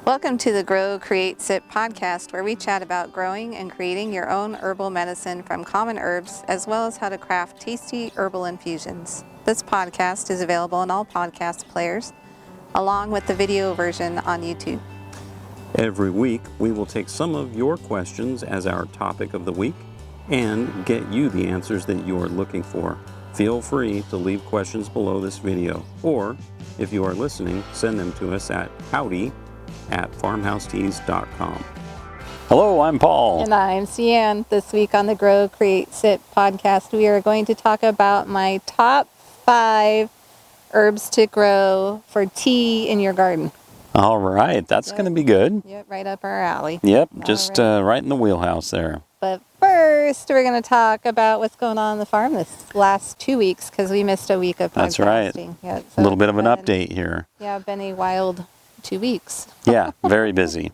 Welcome to the Grow, Create, Sip podcast, where we chat about growing and creating your own herbal medicine from common herbs, as well as how to craft tasty herbal infusions. This podcast is available on all podcast players, along with the video version on YouTube. Every week, we will take some of your questions as our topic of the week and get you the answers that you are looking for. Feel free to leave questions below this video, or if you are listening, send them to us at howdy@farmhouseteas.com. Hello, I'm Paul. And I'm Cian. This week on the Grow, Create, Sip podcast, we are going to talk about my top 5 herbs to grow for tea in your garden. All right, that's going to be good. Yep, right up our alley. Yep, just right in the wheelhouse there. But first, we're going to talk about what's going on the farm this last 2 weeks, because we missed a week of podcasting. That's right. Yeah, so A little bit of an update here. Yeah, been a wild 2 weeks. Yeah, very busy.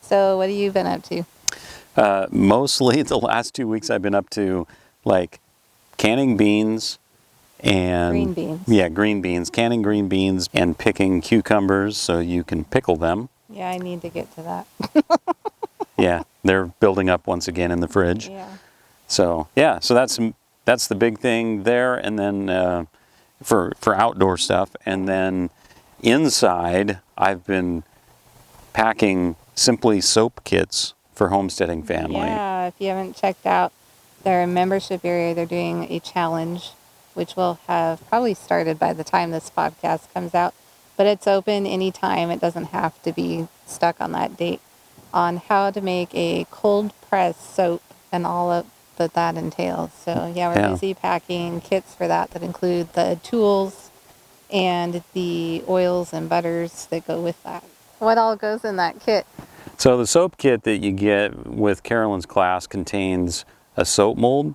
So what have you been up to? Mostly the last 2 weeks I've been up to like canning beans and Green beans. Yeah, green beans, canning green beans and picking cucumbers so you can pickle them. Yeah, I need to get to that. Yeah, they're building up once again in the fridge. Yeah. So yeah, so that's the big thing there, and then for outdoor stuff, and then inside I've been packing Simply soap kits for Homesteading family. Yeah, if you haven't checked out their membership area, they're doing a challenge, which will have probably started by the time this podcast comes out. But it's open anytime. It doesn't have to be stuck on that date, on how to make a cold press soap and all of that entails. So yeah, we're busy packing kits for that include the tools and the oils and butters that go with that. What all goes in that kit? So the soap kit that you get with Carolyn's class contains a soap mold,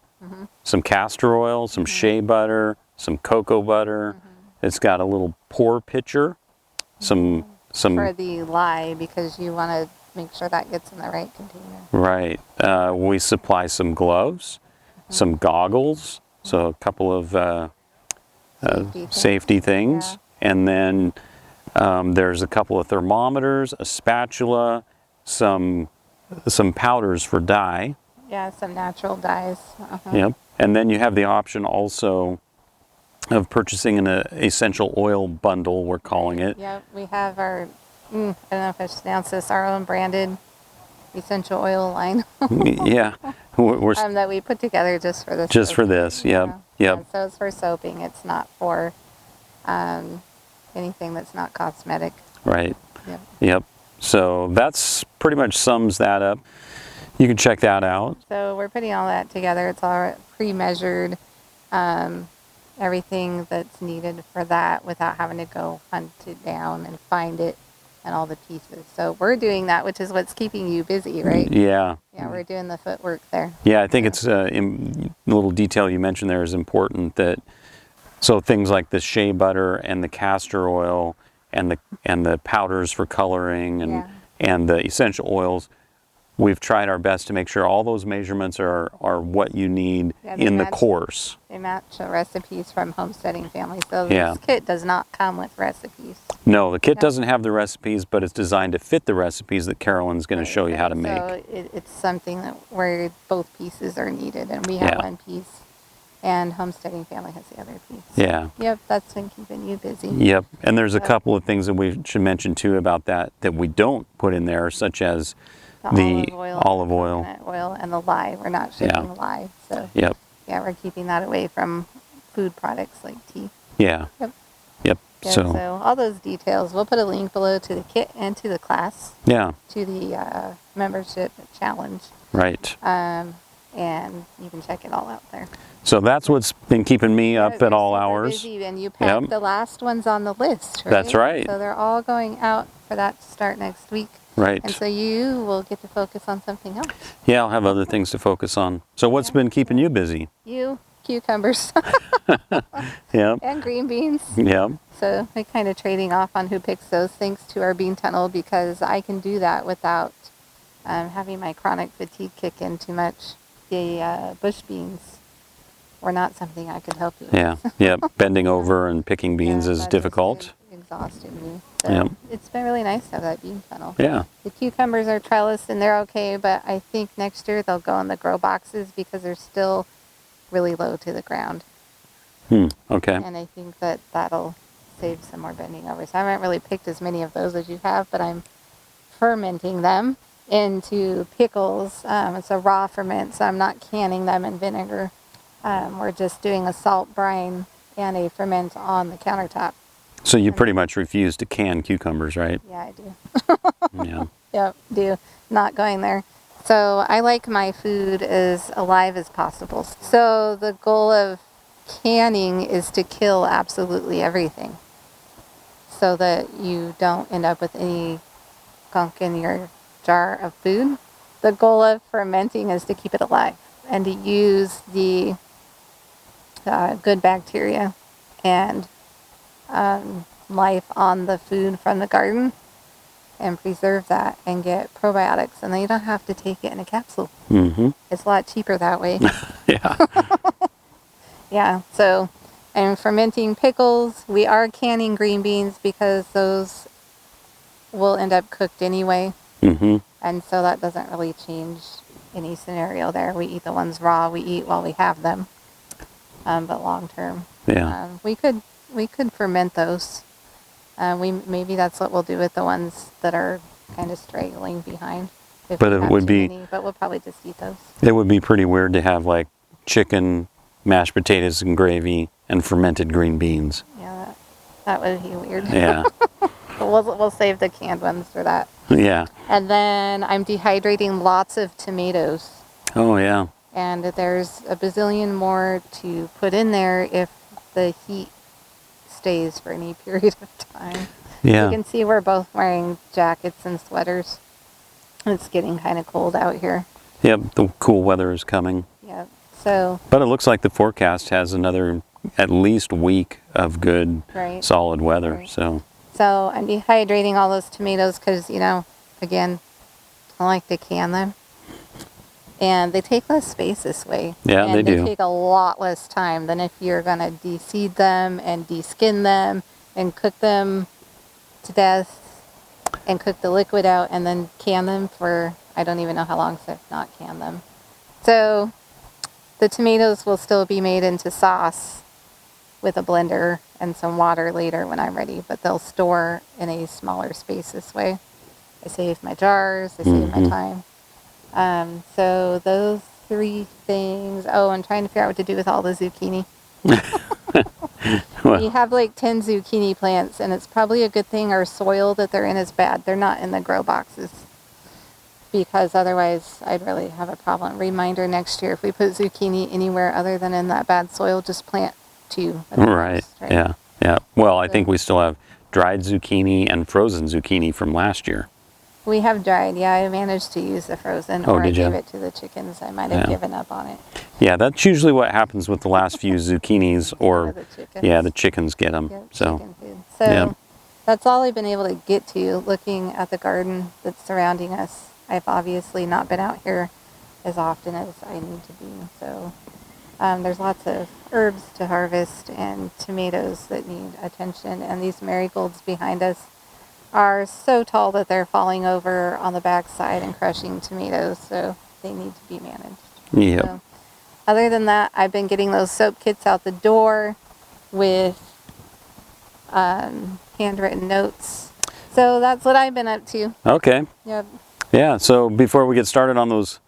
some castor oil, some shea butter, some cocoa butter. It's got a little pour pitcher, some for the lye, because you want to make sure that gets in the right container. Right. We supply some gloves, some goggles, so a couple of safety things. Yeah. And then there's a couple of thermometers, a spatula, some powders for dye. Yeah, some natural dyes. Yep. And then you have the option also of purchasing an essential oil bundle, we're calling it. Yeah, we have our, I don't know if I should announce this, our own branded essential oil line. Yeah. We're that we put together just for this. just for this, yep. Yeah. Yep. And so it's for soaping. It's not for anything that's not cosmetic. Right. Yep. Yep. So that's pretty much sums that up. You can check that out. So we're putting all that together. It's all pre-measured, everything that's needed for that without having to go hunt it down and find it and all the pieces. So we're doing that, which is what's keeping you busy, right? Yeah. Yeah, we're doing the footwork there. Yeah, I think it's the little detail you mentioned there is important. That so things like the shea butter and the castor oil and the powders for coloring and the essential oils, we've tried our best to make sure all those measurements are what you need in the course. They match the recipes from Homesteading family. So this kit does not come with recipes. No, the kit doesn't have the recipes, but it's designed to fit the recipes that Carolyn's going to show you how to make. So it's something where both pieces are needed, and we have one piece, and Homesteading family has the other piece. Yeah. Yep, that's been keeping you busy. Yep, and there's a couple of things that we should mention too about that we don't put in there, such as the olive oil and the lye. We're not shipping lye, so yeah, we're keeping that away from food products like tea. Yeah. Yep. Yep. Yeah, so all those details, we'll put a link below to the kit and to the class. Yeah. To the membership challenge. Right. And you can check it all out there. So that's what's been keeping me up at all hours. Busy, and you packed the last ones on the list, right? That's right. So they're all going out for that to start next week. Right. And so you will get to focus on something else. Yeah, I'll have other things to focus on. So what's been keeping you busy? You, cucumbers. Yeah. And green beans. Yeah. So we're kind of trading off on who picks those things to our bean tunnel, because I can do that without having my chronic fatigue kick in too much. The bush beans were not something I could help you with. Yeah. Bending over and picking beans is difficult. exhausted me. So Yep. it's been really nice to have that bean funnel. Yeah. The cucumbers are trellised and they're okay, but I think next year they'll go in the grow boxes because they're still really low to the ground. Okay. And I think that that'll save some more bending over. So I haven't really picked as many of those as you have, but I'm fermenting them into pickles. It's a raw ferment, so I'm not canning them in vinegar. We're just doing a salt brine and a ferment on the countertop. So you pretty much refuse to can cucumbers, right? Yeah, I do. Yeah. Yep, do. Not going there. So I like my food as alive as possible. So the goal of canning is to kill absolutely everything so that you don't end up with any gunk in your jar of food. The goal of fermenting is to keep it alive and to use the good bacteria and life on the food from the garden and preserve that and get probiotics. And then you don't have to take it in a capsule. Mm-hmm. It's a lot cheaper that way. Yeah. Yeah, so I'm fermenting pickles. We are canning green beans because those will end up cooked anyway. Mm-hmm. And so that doesn't really change any scenario there. We eat the ones raw. We eat while we have them. But long term, Yeah. we could ferment those. Maybe that's what we'll do with the ones that are kind of straggling behind. If But we it have would too be- many, but we'll probably just eat those. It would be pretty weird to have like chicken, mashed potatoes and gravy, and fermented green beans. Yeah, that would be weird. Yeah. But we'll save the canned ones for that. Yeah. And then I'm dehydrating lots of tomatoes. Oh, yeah. And there's a bazillion more to put in there if the heat stays for any period of time. Yeah. You can see we're both wearing jackets and sweaters. It's getting kind of cold out here. Yep. The cool weather is coming. Yep. So, But it looks like the forecast has another at least week of good, right. solid weather. Right. So, So I'm dehydrating all those tomatoes because, again, I like to can them. And they take less space this way. Yeah, and they do. They take a lot less time than if you're going to de-seed them and de-skin them and cook them to death and cook the liquid out and then can them for, I don't even know how long to not can them. So the tomatoes will still be made into sauce with a blender and some water later when I'm ready, but they'll store in a smaller space this way. I save my jars, I save my time. So those three things. Oh, I'm trying to figure out what to do with all the zucchini. well, We have like 10 zucchini plants, and it's probably a good thing our soil that they're in is bad. They're not in the grow boxes because otherwise I'd really have a problem. Reminder next year, if we put zucchini anywhere other than in that bad soil, just plant 2. right. Yeah. Yeah. Well, I think we still have dried zucchini and frozen zucchini from last year. We have dried. Yeah, I managed to use the frozen, Oh, or I did gave you? it to the chickens. I might have given up on it. Yeah, that's usually what happens with the last few zucchinis, or the chickens. yeah, the chickens get them. Yep, So chicken food. So yeah. that's all I've been able to get to looking at the garden that's surrounding us. I've obviously not been out here as often as I need to be. So there's lots of herbs to harvest and tomatoes that need attention. And these marigolds behind us are so tall that they're falling over on the backside and crushing tomatoes. So they need to be managed. Yep. So, other than that, I've been getting those soap kits out the door with handwritten notes. So that's what I've been up to. Okay. Yep. Yeah. So before we get started on those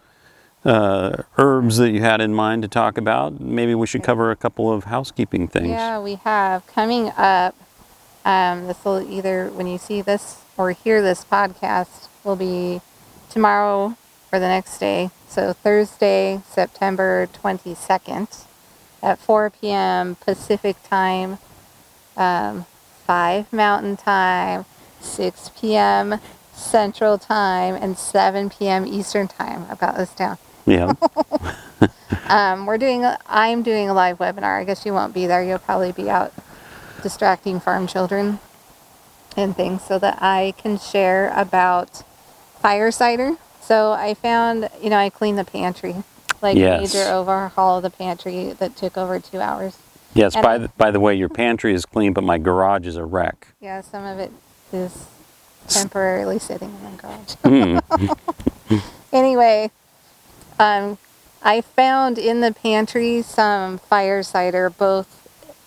herbs that you had in mind to talk about, maybe we should cover a couple of housekeeping things. Yeah, we have coming up. This will either, when you see this or hear this podcast, will be tomorrow or the next day. So Thursday, September 22nd at 4 p.m. Pacific time, 5 Mountain time, 6 p.m. Central time, and 7 p.m. Eastern time. I've got this down. Yeah. I'm doing a live webinar. I guess you won't be there. You'll probably be out distracting farm children and things so that I can share about fire cider. So I found, I cleaned the pantry, like Yes. major overhaul of the pantry that took over 2 hours. Yes, And by the way, your pantry is clean, but my garage is a wreck. yeah, some of it is temporarily sitting in the garage. Anyway, I found in the pantry some fire cider, both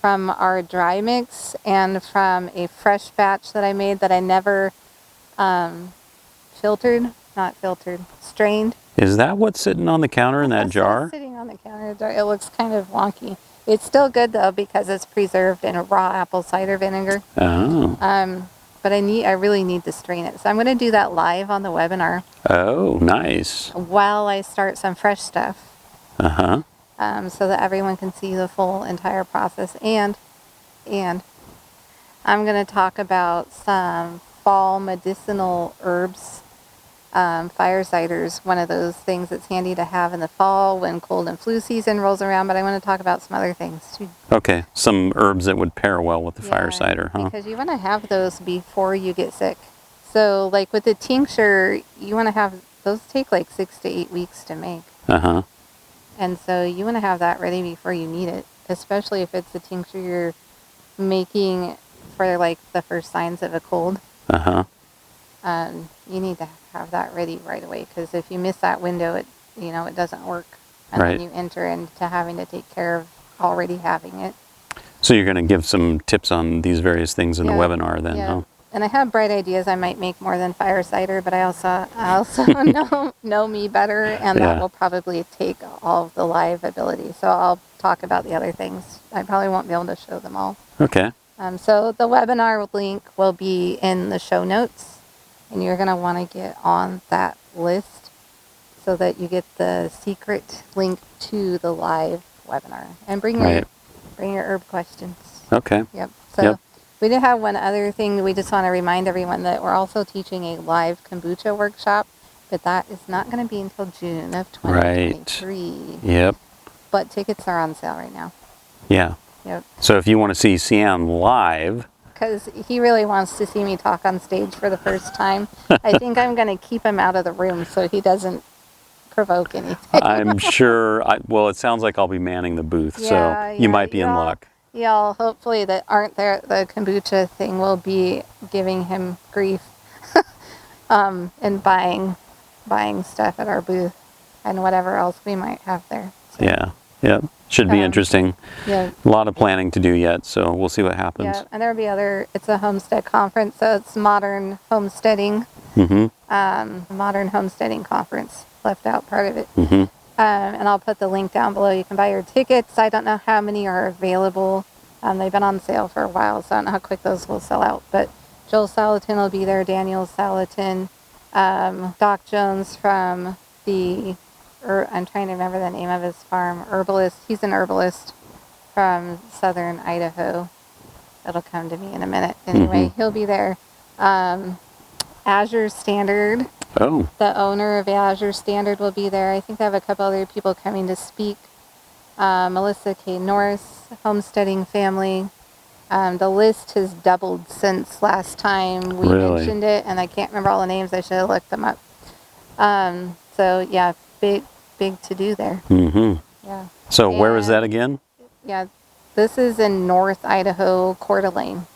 from our dry mix and from a fresh batch that I made that I never strained. Is that what's sitting on the counter in that That's jar? what's sitting on the counter. It looks kind of wonky. It's still good though because it's preserved in a raw apple cider vinegar. Oh. But I really need to strain it. So I'm going to do that live on the webinar Oh, nice. while I start some fresh stuff. Uh-huh. So that everyone can see the full entire process. And I'm going to talk about some fall medicinal herbs. Fire cider's one of those things that's handy to have in the fall when cold and flu season rolls around, but I want to talk about some other things too. Okay, some herbs that would pair well with the fire Yeah, cider, huh? because you want to have those before you get sick. So like with the tincture, you want to have, those take like 6 to 8 weeks to make. Uh-huh. And so you want to have that ready before you need it, especially if it's a tincture you're making for like the first signs of a cold. Uh-huh. You need to have that ready right away because if you miss that window, it doesn't work. And Right. then you enter into having to take care of already having it. So you're going to give some tips on these various things in the webinar then, Yeah. huh? And I have bright ideas. I might make more than fire cider, but I also know me better, and that Yeah. will probably take all of the live ability. So I'll talk about the other things. I probably won't be able to show them all. Okay. So the webinar link will be in the show notes, and you're going to want to get on that list so that you get the secret link to the live webinar. And bring your herb questions. Okay. Yep. So Yep. we did have one other thing. We just want to remind everyone that we're also teaching a live kombucha workshop, but that is not going to be until June of 2023. Right. Yep. But tickets are on sale right now. Yeah. Yep. So if you want to see Sian live, Because he really wants to see me talk on stage for the first time. I think I'm going to keep him out of the room so he doesn't provoke anything. I'm sure, well, it sounds like I'll be manning the booth, so you might be in luck. Y'all, hopefully that aren't there at the kombucha thing will be giving him grief and buying stuff at our booth and whatever else we might have there. So, Yeah. Yep. Should be interesting. Yeah. A lot of planning to do yet, so we'll see what happens. Yeah, and there'll be it's a homestead conference, so it's modern homesteading. Modern homesteading conference, left out part of it. And I'll put the link down below. You can buy your tickets. I don't know how many are available. They've been on sale for a while, so I don't know how quick those will sell out. But Joel Salatin will be there, Daniel Salatin, Doc Jones from I'm trying to remember the name of his farm, herbalist. He's an herbalist from southern Idaho. It'll come to me in a minute. Anyway, he'll be there. Azure Standard. Oh. The owner of Azure Standard will be there. I think they have a couple other people coming to speak. Melissa K. Norris, Homesteading family. The list has doubled since last time we mentioned it, and I can't remember all the names. I should have looked them up. So yeah, big to do there. Yeah. So where is that again? Yeah, this is in North Idaho, Coeur d'Alene.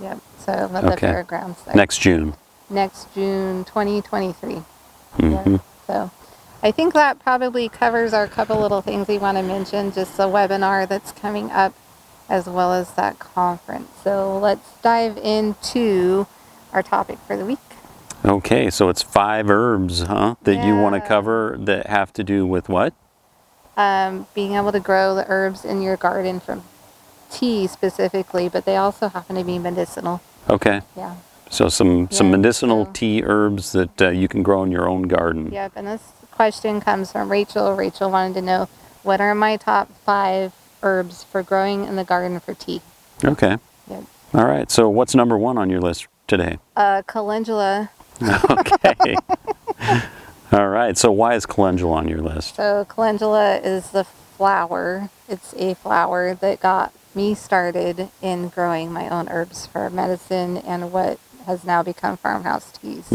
Yep. So at the fairgrounds there. Next June. Next June 2023. Yeah. So I think that probably covers our couple little things we want to mention, just the webinar that's coming up as well as that conference. So let's dive into our topic for the week. Okay, so it's 5 herbs, huh, that you want to cover that have to do with what? Being able to grow the herbs in your garden from tea specifically, but they also happen to be medicinal. Okay. Yeah. So some medicinal tea herbs that you can grow in your own garden. Yep, and this question comes from Rachel. Rachel wanted to know, what are my top 5 herbs for growing in the garden for tea? Okay. Yep. All right, so what's number 1 on your list today? Calendula. Okay. All right, so why is calendula on your list? So calendula is the flower. It's a flower that got me started in growing my own herbs for medicine and what has now become farmhouse teas.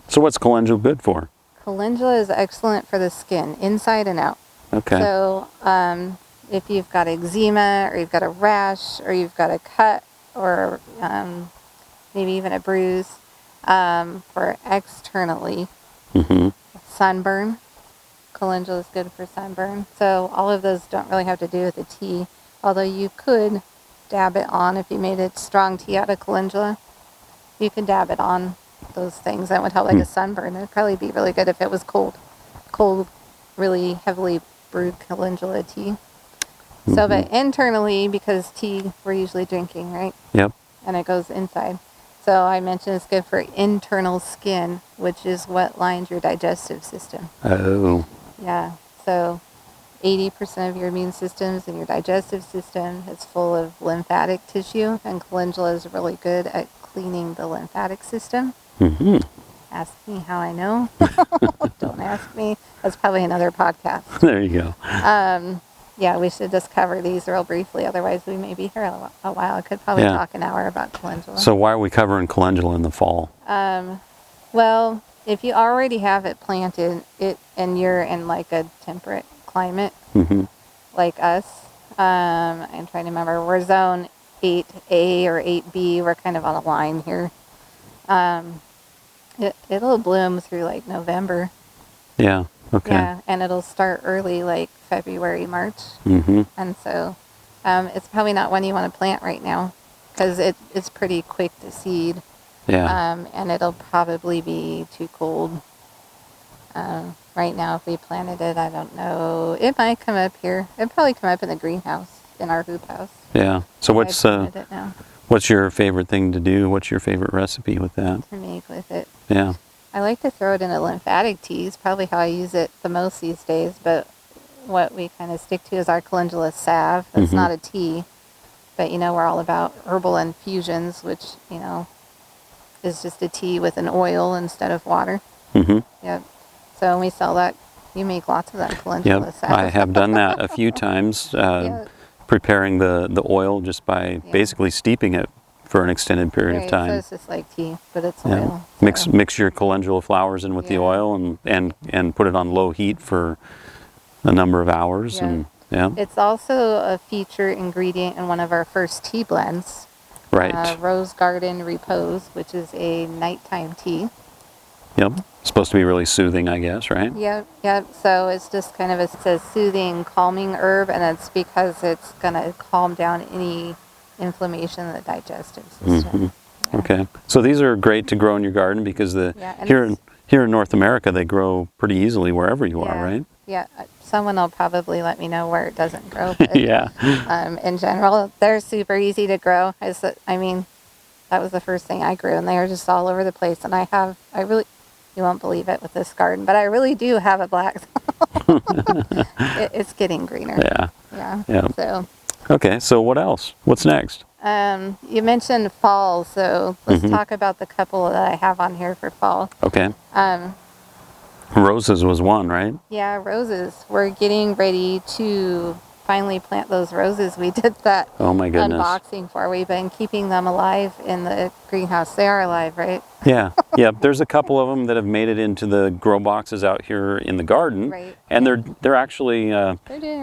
So what's calendula good for? Calendula is excellent for the skin, inside and out. Okay. So if you've got eczema or you've got a rash or you've got a cut or maybe even a bruise. For externally, sunburn. Calendula is good for sunburn. So all of those don't really have to do with the tea, although you could dab it on if you made a strong tea out of calendula. You could dab it on those things. That would help like a sunburn. It would probably be really good if it was cold, really heavily brewed calendula tea. So, but internally, because tea we're usually drinking, right? Yep. And it goes inside. So I mentioned it's good for internal skin, which is what lines your digestive system. Oh. Yeah. So 80% of your immune systems and your digestive system is full of lymphatic tissue, and calendula is really good at cleaning the lymphatic system. Ask me how I know. Don't ask me. That's probably another podcast. There you go. Yeah, we should just cover these real briefly. Otherwise, we may be here a while. I could probably talk an hour about calendula. So why are we covering calendula in the fall? Well, if you already have it planted, and you're in like a temperate climate, like us, I'm trying to remember, we're zone 8A or 8B. We're kind of on a line here. It'll bloom through like November. Yeah. Okay. Yeah, and it'll start early, like February, March. And so it's probably not one you want to plant right now because it's pretty quick to seed. Yeah. And it'll probably be too cold. Right now, if we planted it, I don't know. It might come up here. It'd probably come up in the greenhouse, in our hoop house. Yeah. So what's your favorite thing to do? What's your favorite recipe with that? To make with it. Yeah. I like to throw it in a lymphatic tea. It's probably how I use it the most these days, but what we kind of stick to is our calendula salve. It's not a tea, but we're all about herbal infusions, which, is just a tea with an oil instead of water. Yep. So when we sell that, you make lots of that calendula salve. I have done that a few times, preparing the oil just by basically steeping it for an extended period of time. So it's just like tea, but it's oil. So. Mix your calendula flowers in with the oil and put it on low heat for a number of hours. And it's also a feature ingredient in one of our first tea blends. Right. Rose Garden Repose, which is a nighttime tea. Yep. It's supposed to be really soothing, I guess, right? Yep. So it's just kind of a soothing, calming herb, and it's because it's going to calm down any inflammation in the digestive system. Okay. So these are great to grow in your garden because here in North America they grow pretty easily wherever you are, right? Yeah. Someone will probably let me know where it doesn't grow. But, yeah. In general, they're super easy to grow. I mean, that was the first thing I grew, and they are just all over the place. And you won't believe it with this garden, but I really do have a black thumb. It's getting greener. Yeah. So. Okay, so what else? What's next? You mentioned fall, so let's talk about the couple that I have on here for fall. Okay. Roses was one, right? Yeah, roses. We're getting ready to finally plant those roses. We did that unboxing for. We've been keeping them alive in the greenhouse. They are alive, right? Yeah. There's a couple of them that have made it into the grow boxes out here in the garden, and they're actually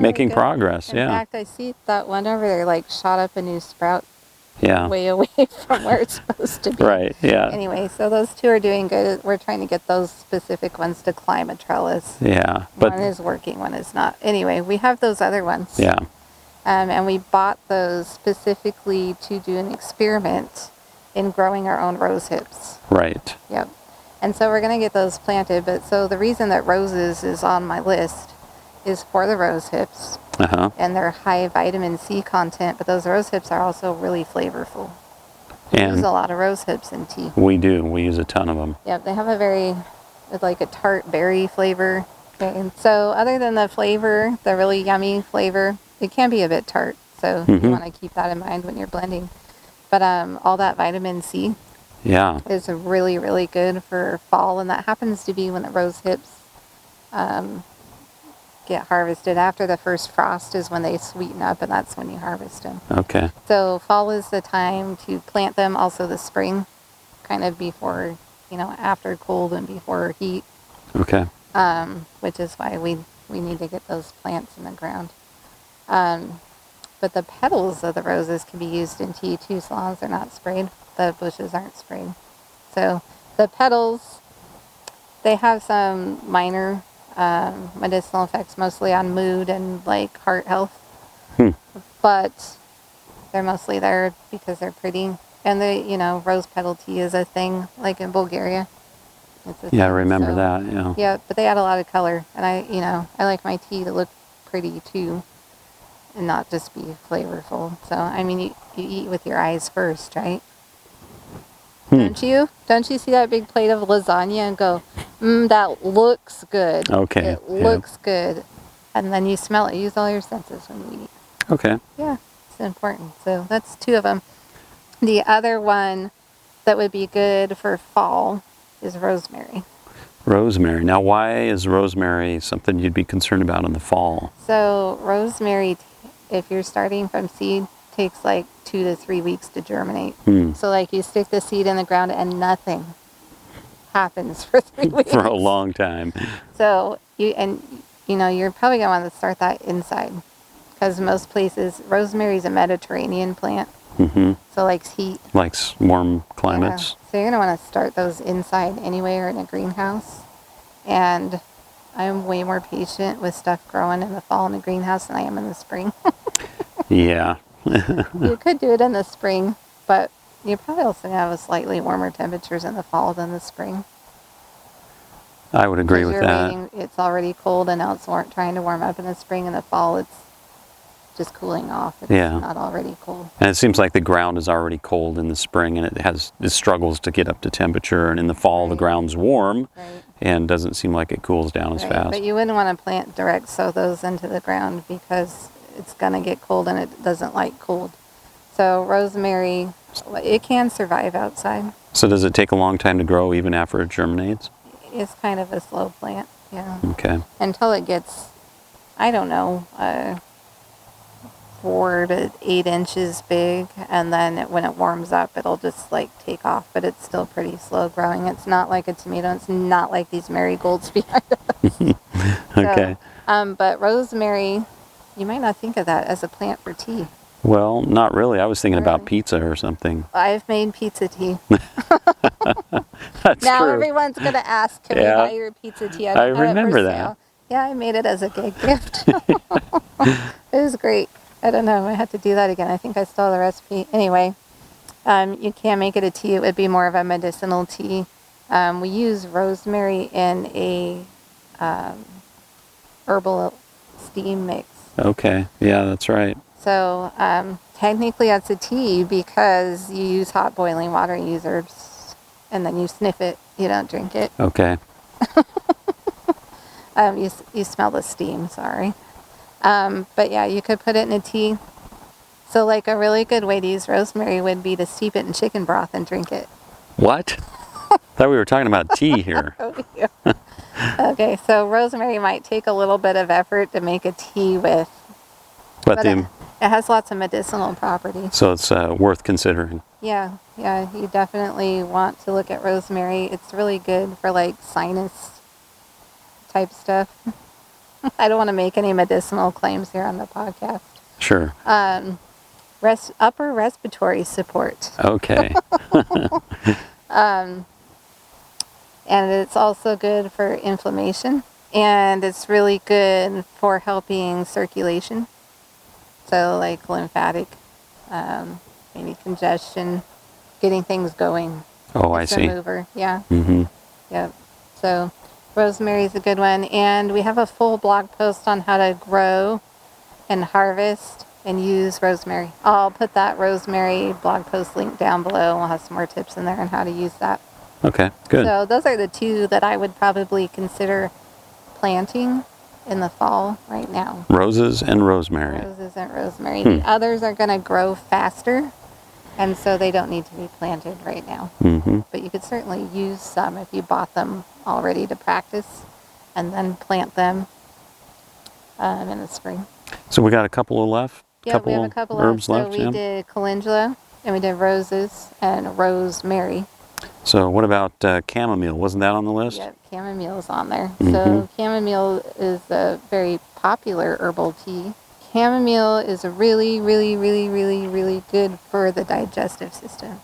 making progress. In fact, I see that one over there like shot up a new sprout. Yeah. Way away from where it's supposed to be. Right. Yeah. Anyway, so those two are doing good. We're trying to get those specific ones to climb a trellis. Yeah. But one is working, one is not. Anyway, we have those other ones. Yeah. And we bought those specifically to do an experiment in growing our own rose hips. Right. Yep. And so we're going to get those planted. But so the reason that roses is on my list is for the rose hips. And they're high vitamin C content, but those rose hips are also really flavorful. We use a lot of rose hips in tea. We do. We use a ton of them. Yep, they have a tart berry flavor. Okay, and so other than the flavor, the really yummy flavor, it can be a bit tart. So you want to keep that in mind when you're blending. But all that vitamin C is really, really good for fall, and that happens to be when the rose hips get harvested. After the first frost is when they sweeten up, and that's when you harvest them. Okay. So fall is the time to plant them. Also the spring, kind of before, after cold and before heat. Okay. Which is why we need to get those plants in the ground. But the petals of the roses can be used in tea too, as long as they're not sprayed. The bushes aren't sprayed. So the petals, they have some minor medicinal effects, mostly on mood and like heart health. But they're mostly there because they're pretty. And rose petal tea is a thing, like in Bulgaria. It's a Yeah, I thing, remember so- that. Yeah. Yeah, but they add a lot of color, and I like my tea to look pretty too, and not just be flavorful. So I mean, you eat with your eyes first, right? Don't you? Don't you see that big plate of lasagna and go, that looks good. Okay. It looks good, and then you smell it. Use all your senses when you eat. Okay. Yeah, it's important. So that's two of them. The other one that would be good for fall is rosemary. Rosemary. Now, why is rosemary something you'd be concerned about in the fall? So rosemary, if you're starting from seed, takes like 2 to 3 weeks to germinate. So like you stick the seed in the ground and nothing happens for 3 weeks. For a long time. So you're probably gonna want to start that inside, because most places, rosemary is a Mediterranean plant. So likes heat. Likes warm climates. Yeah. So you're gonna want to start those inside anyway, or in a greenhouse. And I'm way more patient with stuff growing in the fall in a greenhouse than I am in the spring. Yeah. You could do it in the spring, but you're probably also going to have a slightly warmer temperatures in the fall than the spring. I would agree with You're that. waiting, it's already cold, and now it's trying to warm up in the spring. In the fall, it's just cooling off. It's Yeah. not already cold. And it seems like the ground is already cold in the spring, and it struggles to get up to temperature. And in the fall, the Right. ground's warm, Right. and doesn't seem like it cools down as Right. fast. But you wouldn't want to plant direct sow those into the ground, because it's going to get cold and it doesn't like cold. So rosemary, it can survive outside. So does it take a long time to grow even after it germinates? It's kind of a slow plant, yeah. Okay. Until it gets, I don't know, 4 to 8 inches big, and then when it warms up, it'll just like take off. But it's still pretty slow growing. It's not like a tomato. It's not like these marigolds behind us. Okay. But rosemary, you might not think of that as a plant for tea. Well, not really. I was thinking about Really? pizza or something. I've made pizza tea. That's Now true. everyone's going to ask, can Yeah. we buy your pizza tea? I don't have it for remember that. sale. Yeah, I made it as a gig gift. It was great. I don't know. I have to do that again. I think I still have the recipe. Anyway, you can make it a tea. It would be more of a medicinal tea. We use rosemary in a herbal steam mix. Okay. Yeah, that's right. So technically that's a tea, because you use hot boiling water, you use herbs, and then you sniff it. You don't drink it. Okay. You smell the steam, sorry. But yeah, you could put it in a tea. So like a really good way to use rosemary would be to steep it in chicken broth and drink it. What? Thought we were talking about tea here. Oh, yeah. Okay, so rosemary might take a little bit of effort to make a tea with, But it has lots of medicinal properties. so it's worth considering. Yeah, you definitely want to look at rosemary. It's really good for like sinus type stuff. I don't want to make any medicinal claims here on the podcast. Sure. Upper respiratory support. Okay. And it's also good for inflammation, and it's really good for helping circulation. So like lymphatic, maybe congestion, getting things going. Oh, I It's a see. mover, yeah. Mm-hmm. Yep. So rosemary is a good one, and we have a full blog post on how to grow and harvest and use rosemary. I'll put that rosemary blog post link down below. We'll have some more tips in there on how to use that. Okay, good. So those are the two that I would probably consider planting in the fall right now. Roses and rosemary. Roses and rosemary. The others are going to grow faster, and so they don't need to be planted right now. Mm-hmm. But you could certainly use some if you bought them already to practice, and then plant them in the spring. So we got a couple of left? Yeah, we have a couple herbs left. left. So we did calendula, and we did roses and rosemary. So what about chamomile? Wasn't that on the list? Yep, chamomile's on there. So chamomile is a very popular herbal tea. Chamomile is really, really, really, really, really good for the digestive system.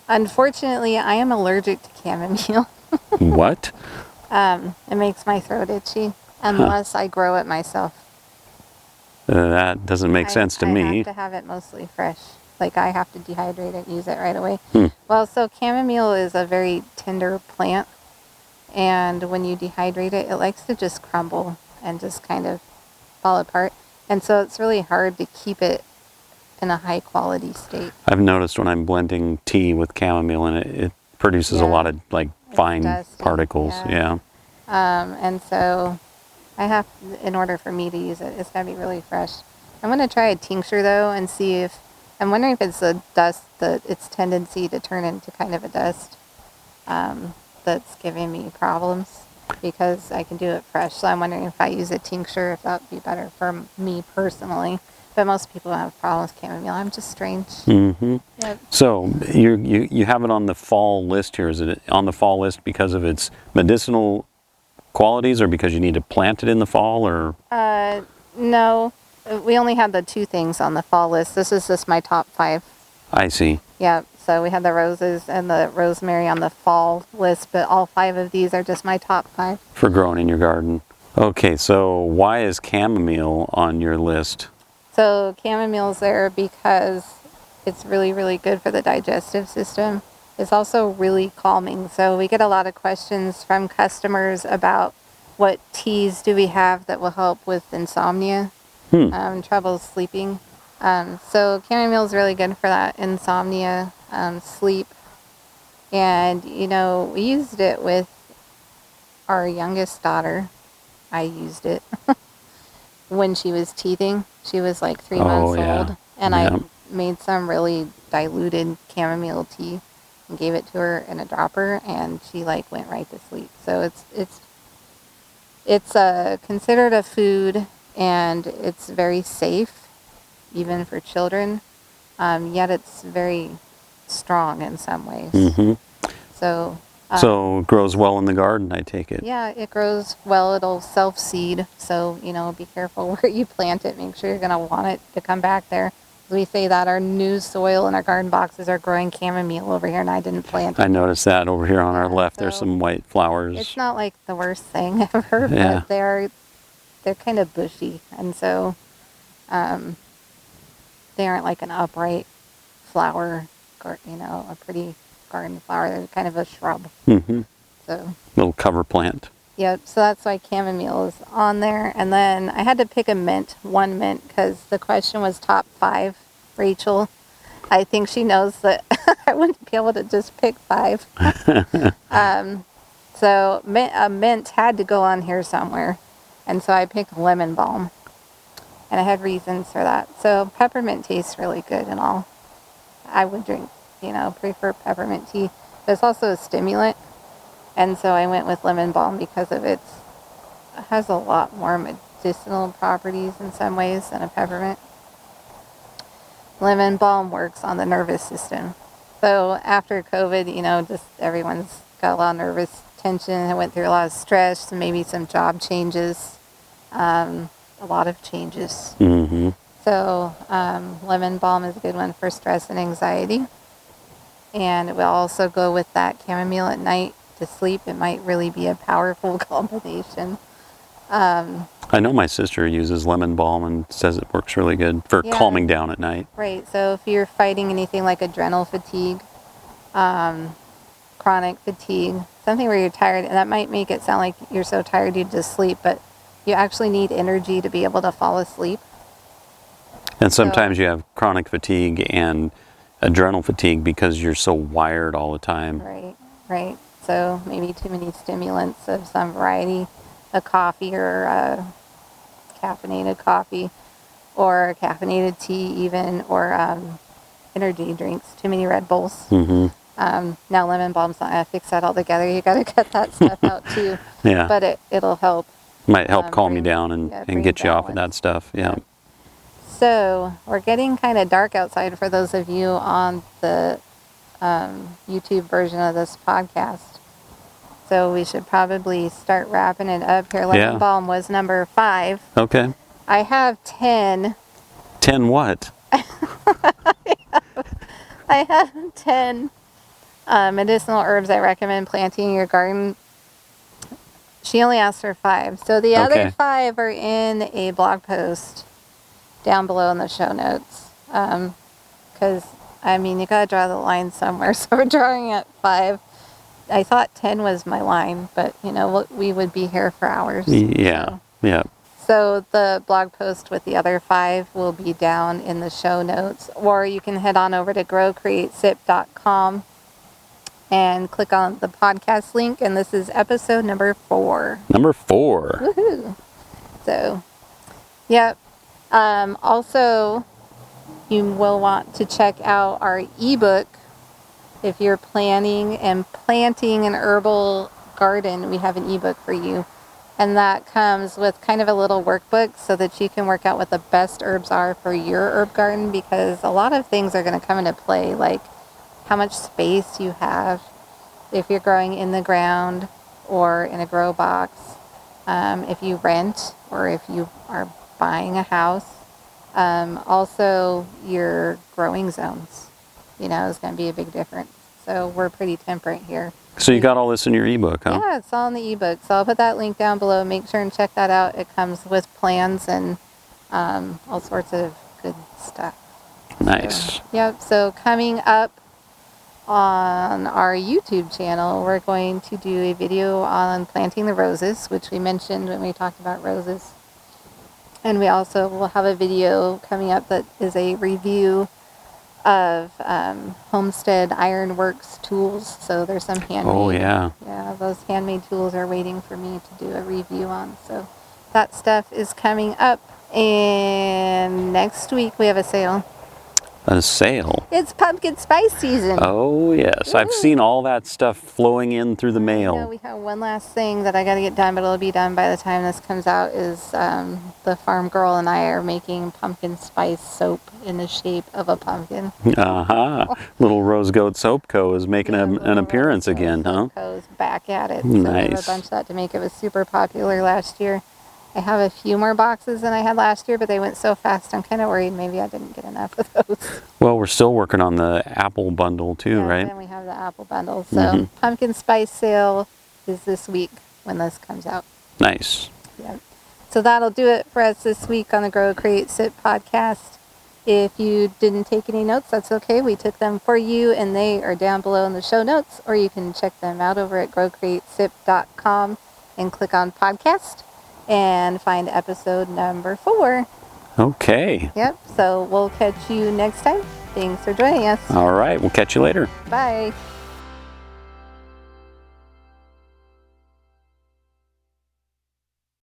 Unfortunately, I am allergic to chamomile. What? It makes my throat itchy unless I grow it myself. That doesn't make sense to I me. have to have it mostly fresh. Like I have to dehydrate it and use it right away. Well, so chamomile is a very tender plant. And when you dehydrate it, it likes to just crumble and just kind of fall apart. And so it's really hard to keep it in a high quality state. I've noticed when I'm blending tea with chamomile in it, it produces a lot of like fine dusty, particles. Yeah. And so I have, in order for me to use it, it's got to be really fresh. I'm going to try a tincture though and see if, I'm wondering if it's a dust, its tendency to turn into kind of a dust that's giving me problems, because I can do it fresh. So I'm wondering if I use a tincture, if that would be better for me personally. But most people have problems with chamomile. I'm just strange. Yep. So you have it on the fall list here. Is it on the fall list because of its medicinal qualities, or because you need to plant it in the fall, or? No, we only had the two things on the fall list. This is just my top 5. I see. Yeah, so we had the roses and the rosemary on the fall list, but all 5 of these are just my top 5. For growing in your garden. Okay, so why is chamomile on your list? So chamomile's there because it's really, really good for the digestive system. It's also really calming. So we get a lot of questions from customers about what teas do we have that will help with insomnia, trouble sleeping. So chamomile is really good for that insomnia, sleep. And, you know, we used it with our youngest daughter. I used it when she was teething. She was like 3 months old. And I made some really diluted chamomile tea and gave it to her in a dropper, and she like went right to sleep. So it's considered a food, and it's very safe, even for children. Yet it's very strong in some ways. So it grows well in the garden, I take it. yeah, it grows well. It'll self-seed. So, you know, be careful where you plant it. Make sure you're going to want it to come back there. We say that our new soil in our garden boxes are growing chamomile over here, and I didn't plant it. I noticed that over here on our left. There's some white flowers. It's not like the worst thing ever, but they're kind of bushy, and so they aren't like an upright flower, you know, a pretty garden flower. They're kind of a shrub. So little cover plant. Yep, so that's why chamomile is on there. And then I had to pick one mint, because the question was top 5, Rachel. I think she knows that I wouldn't be able to just pick 5. So a mint had to go on here somewhere. And so I picked lemon balm. And I had reasons for that. So peppermint tastes really good and all. I would drink, you know, prefer peppermint tea. But it's also a stimulant. And so I went with lemon balm because of it has a lot more medicinal properties in some ways than a peppermint. Lemon balm works on the nervous system. So after COVID, you know, just everyone's got a lot of nervous tension. I went through a lot of stress, maybe some job changes, a lot of changes. So lemon balm is a good one for stress and anxiety. And it will also go with that chamomile at night to sleep. It might really be a powerful combination. I know my sister uses lemon balm and says it works really good for calming down at night. Right. So if you're fighting anything like adrenal fatigue, chronic fatigue, something where you're tired, and that might make it sound like you're so tired you just sleep, but you actually need energy to be able to fall asleep. And sometimes you have chronic fatigue and adrenal fatigue because you're so wired all the time. Right. So maybe too many stimulants of some variety, a coffee or caffeinated coffee, or caffeinated tea even, or energy drinks, too many Red Bulls. Now lemon balm's not going to fix that altogether. You got to cut that stuff out too. But it'll help. Might help calm you down and get you off of that stuff. Yeah. So we're getting kind of dark outside for those of you on the YouTube version of this podcast. So we should probably start wrapping it up here. Lemon balm was number 5. Okay. I have 10. 10 what? I have 10 medicinal herbs I recommend planting in your garden. She only asked for 5. So the other Okay. 5 are in a blog post down below in the show notes. Because, I mean, you gotta draw the line somewhere. So we're drawing at 5. I thought 10 was my line, but, you know, we would be here for hours. Yeah. Yeah. So the blog post with the other 5 will be down in the show notes. Or you can head on over to growcreatesip.com and click on the podcast link. And this is episode number 4. Number 4. Woohoo! So, yep. Also, you will want to check out our ebook if you're planning and planting an herbal garden. We have an ebook for you, and that comes with kind of a little workbook so that you can work out what the best herbs are for your herb garden, because a lot of things are going to come into play, like how much space you have, if you're growing in the ground or in a grow box, if you rent or if you are buying a house. Also, your growing zones, you know, is going to be a big difference. So we're pretty temperate here. So you got all this in your ebook, huh? Yeah, it's all in the ebook. So I'll put that link down below. Make sure and check that out. It comes with plans and all sorts of good stuff. Nice. So, yep. So coming up on our YouTube channel, we're going to do a video on planting the roses, which we mentioned when we talked about roses. And we also will have a video coming up that is a review of Homestead Ironworks tools. So there's some handmade. Oh, yeah. Yeah, those handmade tools are waiting for me to do a review on. So that stuff is coming up. And next week we have a sale. A sale. It's pumpkin spice season. Oh, yes. I've seen all that stuff flowing in through the mail. Yeah, we have one last thing that I got to get done, but it'll be done by the time this comes out, is the farm girl and I are making pumpkin spice soap in the shape of a pumpkin. Uh-huh. Little Rose Goat Soap Co. is making an appearance again, huh? Goes back at it. Nice. So we have a bunch of that to make. It was super popular last year. I have a few more boxes than I had last year, but they went so fast, I'm kind of worried maybe I didn't get enough of those. Well, we're still working on the apple bundle too, Yeah, right? and we have the apple bundle. So pumpkin spice sale is this week when this comes out. Nice. Yep. So that'll do it for us this week on the Grow, Create, Sip podcast. If you didn't take any notes, that's okay. We took them for you, and they are down below in the show notes, or you can check them out over at growcreatesip.com and click on podcast and find episode number 4. Okay. Yep. So we'll catch you next time. Thanks for joining us. All right. We'll catch you later. Bye.